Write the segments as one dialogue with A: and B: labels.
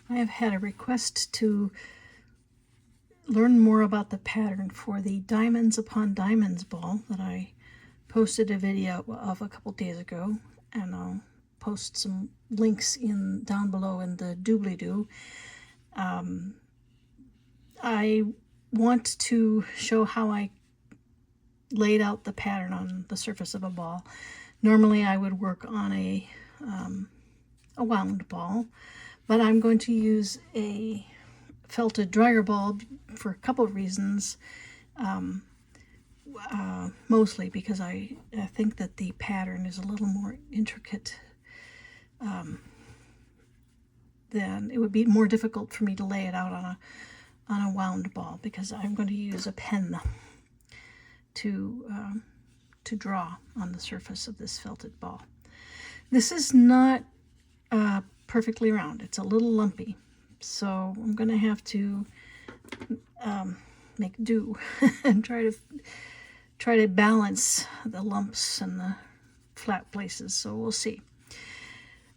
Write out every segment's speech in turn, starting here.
A: I have had a request to learn more about the pattern for the Diamonds Upon Diamonds ball that I posted a video of a couple days ago, and I'll post some links down below in the doobly-doo. I want to show how I laid out the pattern on the surface of a ball. Normally I would work on a wound ball, but I'm going to use a felted dryer ball for a couple of reasons. Mostly because I think that the pattern is a little more intricate than it would be more difficult for me to lay it out on a wound ball, because I'm going to use a pen to draw on the surface of this felted ball. This is not perfectly round. It's a little lumpy, so I'm going to have to make do and try to balance the lumps and the flat places. So we'll see.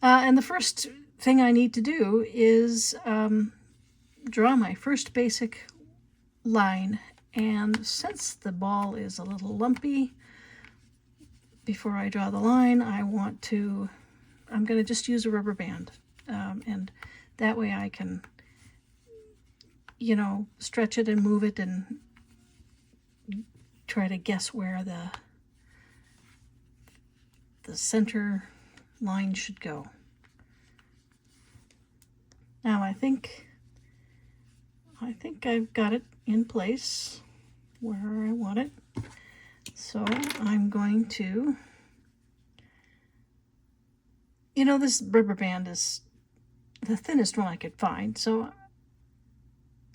A: And the first thing I need to do is draw my first basic line. And since the ball is a little lumpy, before I draw the line, I'm going to just use a rubber band. And that way I can, stretch it and move it and try to guess where the center line should go. Now I think I've got it in place where I want it. So I'm going to, this rubber band is the thinnest one I could find, so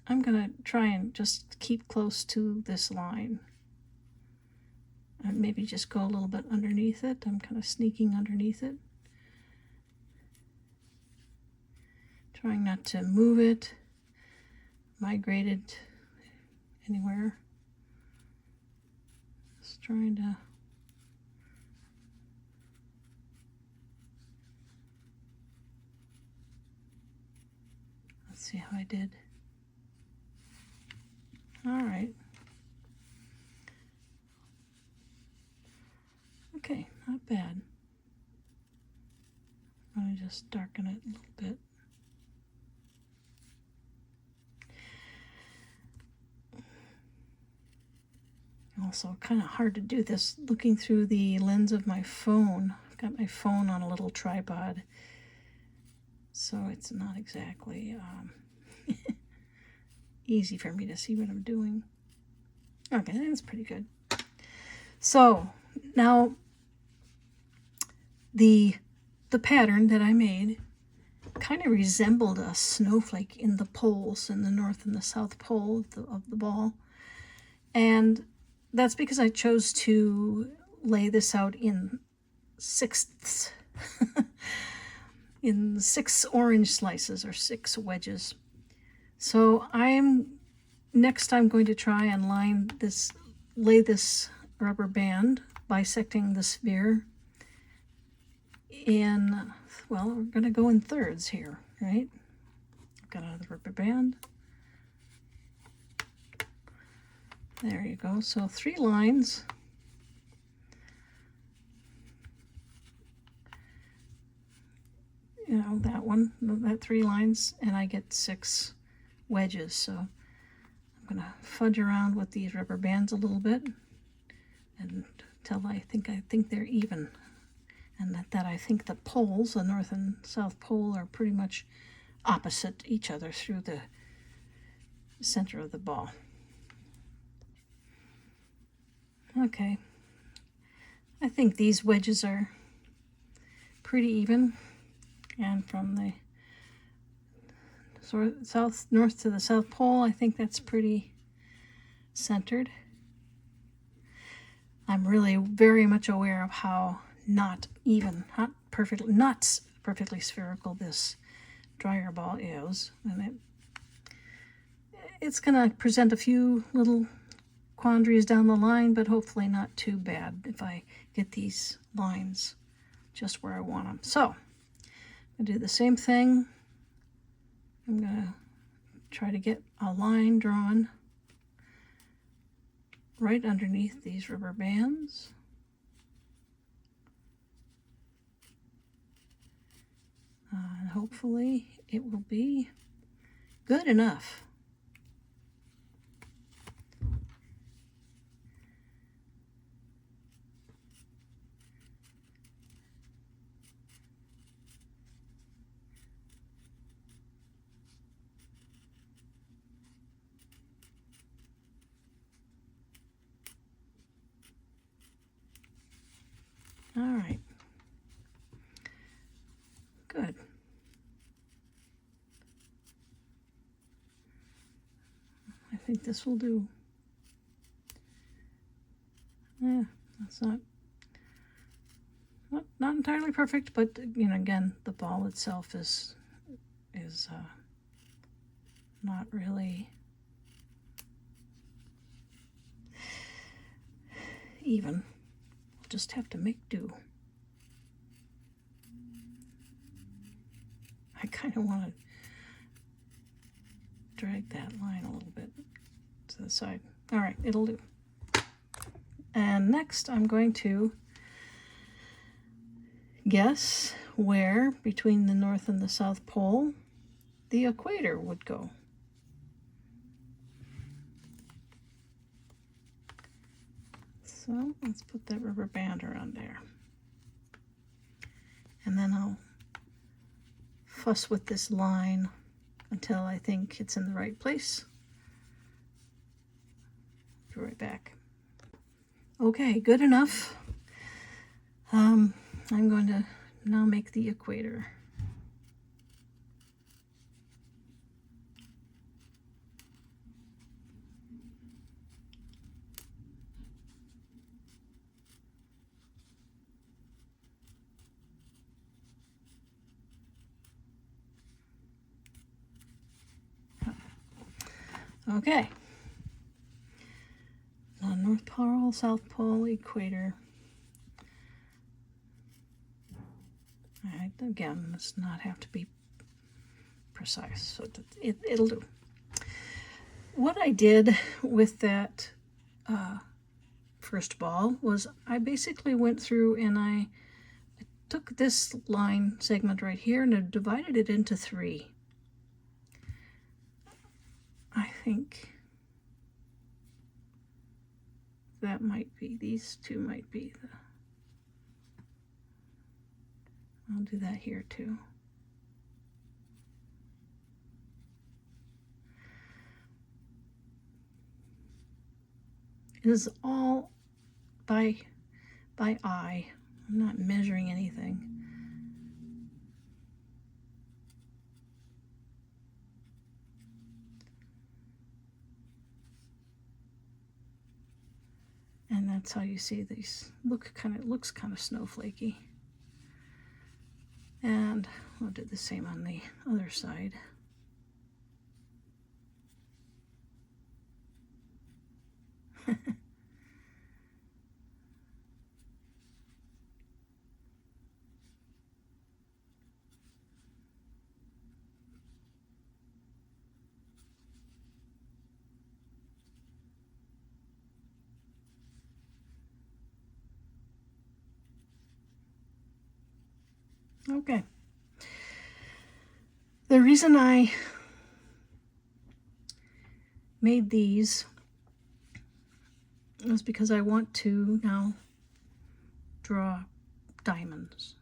A: I'm going to try and just keep close to this line. And maybe just go a little bit underneath it. I'm kind of sneaking underneath it. Trying not to move it, migrate it anywhere. Just trying to let's see how I did. All right. Okay, not bad. I'm going to just darken it a little bit. Also, kind of hard to do this looking through the lens of my phone. I've got my phone on a little tripod, so it's not exactly easy for me to see what I'm doing. Okay, that's pretty good. So now the pattern that I made kind of resembled a snowflake in the poles, in the north and the south pole of the ball, and that's because I chose to lay this out in sixths, in 6 orange slices or 6 wedges. So next I'm going to try and lay this rubber band, bisecting the sphere in, well, we're going to go in thirds here, right? Got out of the rubber band. There you go. So 3 lines. That one, that 3 lines, and I get 6 wedges. So I'm going to fudge around with these rubber bands a little bit until I think they're even, and that I think the poles, the north and south pole, are pretty much opposite each other through the center of the ball. Okay, I think these wedges are pretty even, and from the north to the south pole, I think that's pretty centered. I'm really very much aware of how not perfectly spherical this dryer ball is, and it's going to present a few little quandaries down the line, but hopefully not too bad if I get these lines just where I want them. So I'm going to do the same thing I'm going to try to get a line drawn right underneath these rubber bands. And hopefully it will be good enough. All right. Good. I think this will do. Yeah, that's not entirely perfect, but you know, again, the ball itself is not really even. We'll just have to make do. I kind of want to drag that line a little bit to the side. All right, it'll do. And next I'm going to guess where between the North and the South Pole the equator would go. So let's put that rubber band around there. And then I'll fuss with this line until I think it's in the right place. Be right back. Okay, good enough. I'm going to now make the equator. Okay. North Pole, South Pole, equator. All right, again, does not have to be precise, so it'll do. What I did with that first ball was I basically went through and I took this line segment right here and I divided it into 3. I think that might be, these two might be the, I'll do that here too. It is all by eye. I'm not measuring anything. And that's how you see these looks kind of snowflakey. And we'll do the same on the other side. Okay. The reason I made these is because I want to now draw diamonds.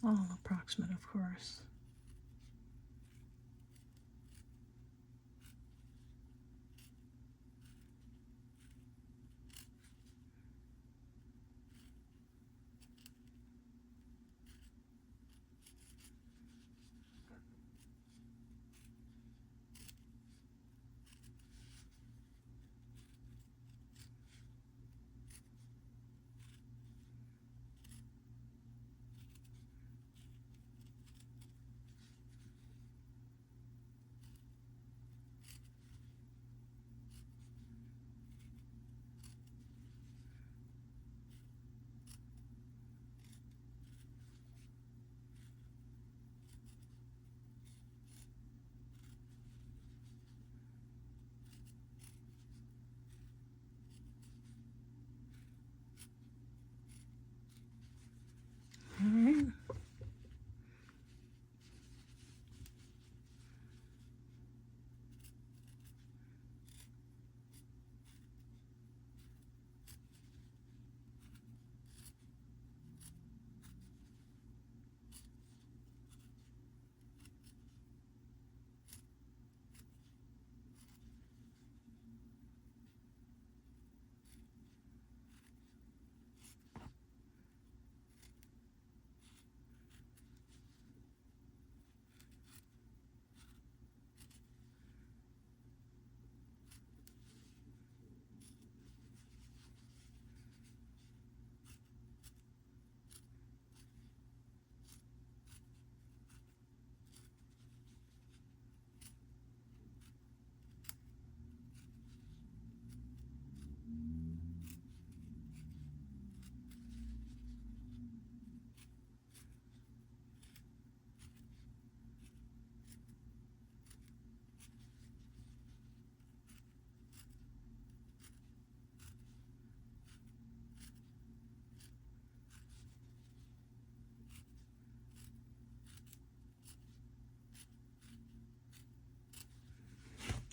A: All approximate, of course.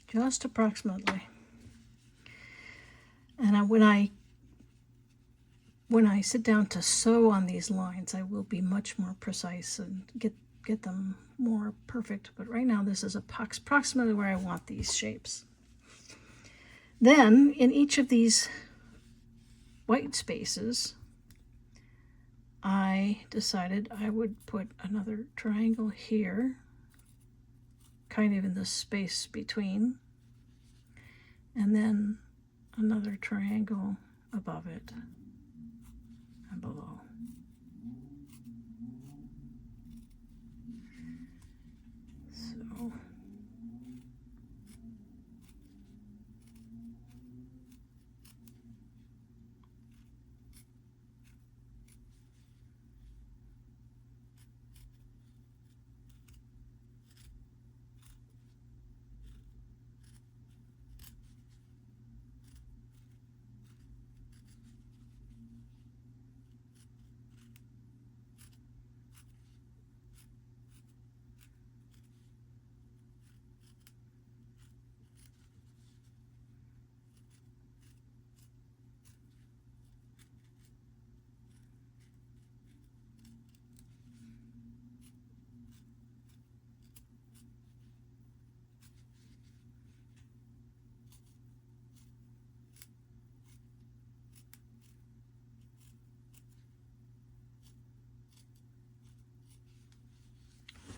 A: just approximately. And when I sit down to sew on these lines, I will be much more precise and get them more perfect. But right now, this is approximately where I want these shapes. Then, in each of these white spaces, I decided I would put another triangle here, kind of in the space between, and then another triangle above it and below. So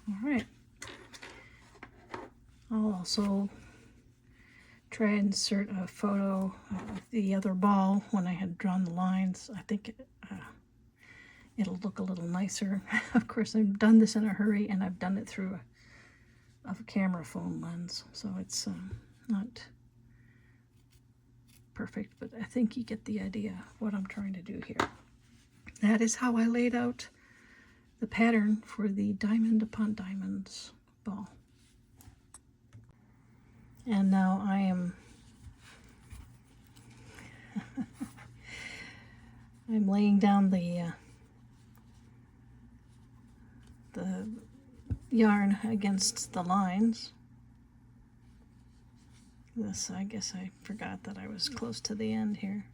A: all right. I'll also try and insert a photo of the other ball when I had drawn the lines. I think it'll look a little nicer. Of course, I've done this in a hurry, and I've done it through a camera phone lens, so it's not perfect, but I think you get the idea of what I'm trying to do here. That is how I laid out the pattern for the diamond upon diamonds ball. And now I am I'm laying down the yarn against the lines. This, I guess I forgot that I was close to the end here.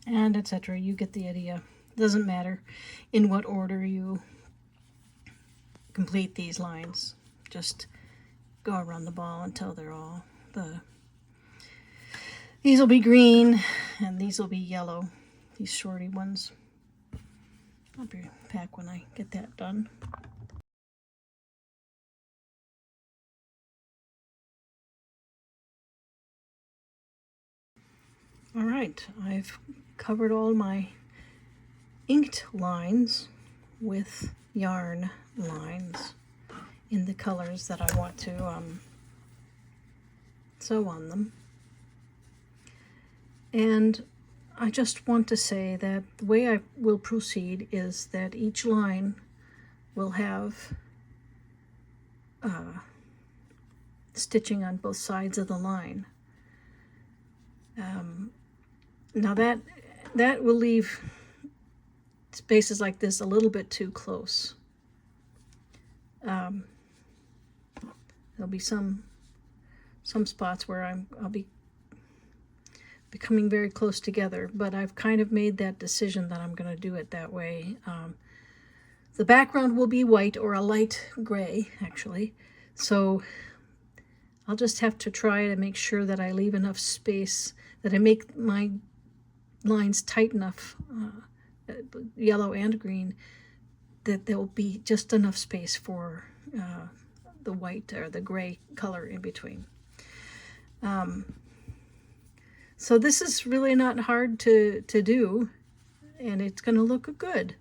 A: and etc. You get the idea. Doesn't matter in what order you complete these lines. Just go around the ball until they're all these will be green and these will be yellow, these shorty ones. I'll be back when I get that done. All right, I've covered all my inked lines with yarn lines in the colors that I want to sew on them. And I just want to say that the way I will proceed is that each line will have stitching on both sides of the line. Now that will leave spaces like this a little bit too close. There'll be some spots where I'll be becoming very close together, but I've kind of made that decision that I'm going to do it that way. The background will be white or a light gray, actually, so I'll just have to try to make sure that I leave enough space, that I make my lines tight enough, yellow and green, that there will be just enough space for the white or the gray color in between. So this is really not hard to do, and it's going to look good.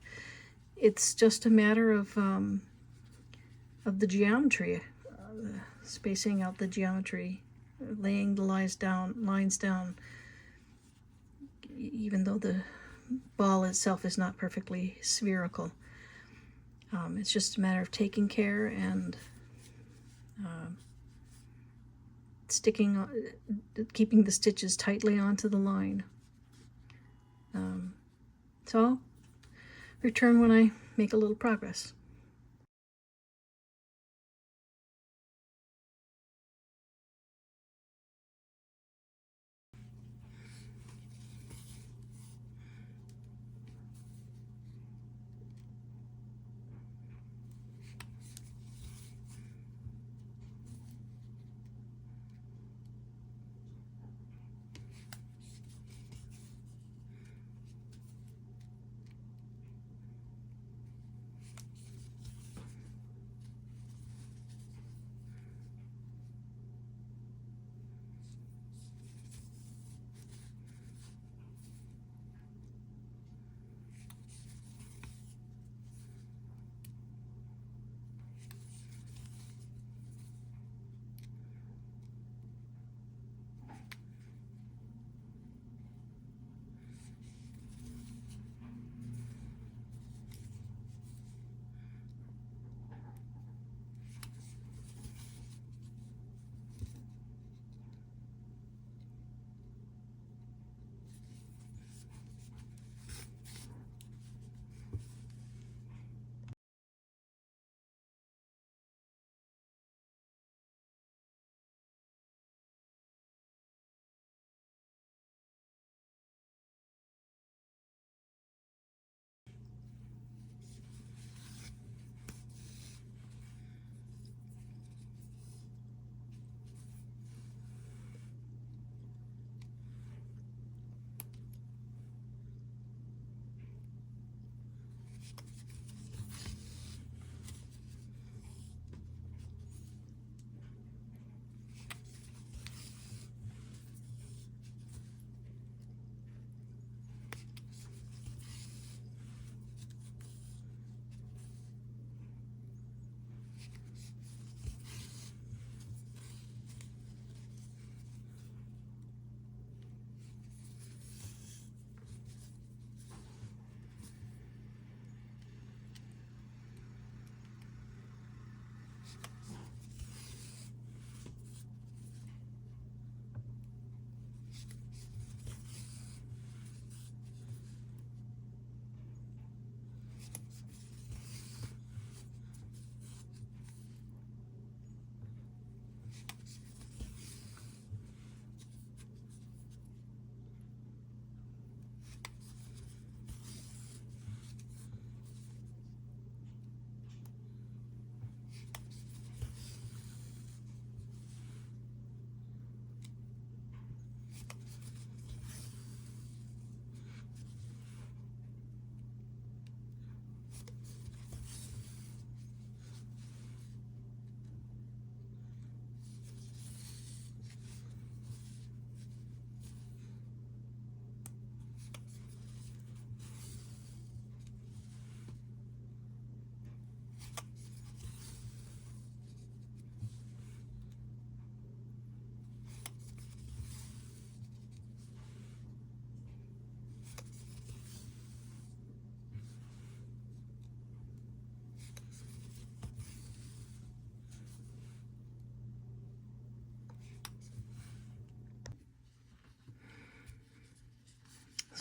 A: It's just a matter of the geometry, spacing out the geometry, laying the lines down, even though the ball itself is not perfectly spherical. It's just a matter of taking care and keeping the stitches tightly onto the line. So I'll return when I make a little progress.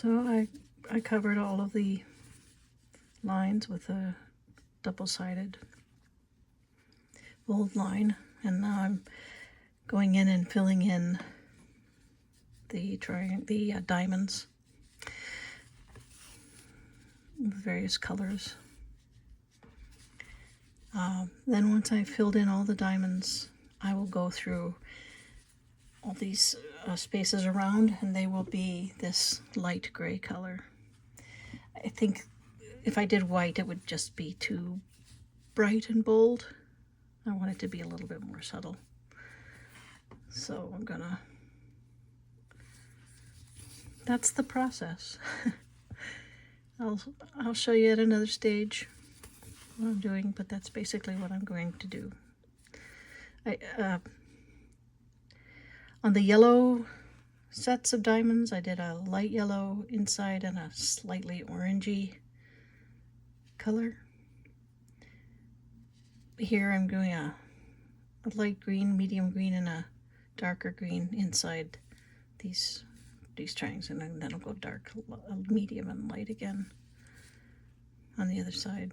A: So I covered all of the lines with a double-sided bold line, and now I'm going in and filling in the diamonds with various colors. Then once I've filled in all the diamonds, I will go through all these spaces around, and they will be this light gray color. I think if I did white, it would just be too bright and bold. I want it to be a little bit more subtle. So I'm gonna, that's the process. I'll show you at another stage what I'm doing, but that's basically what I'm going to do. On the yellow sets of diamonds, I did a light yellow inside and a slightly orangey color. Here I'm doing a light green, medium green, and a darker green inside these triangles, and then I'll go dark, medium, and light again on the other side.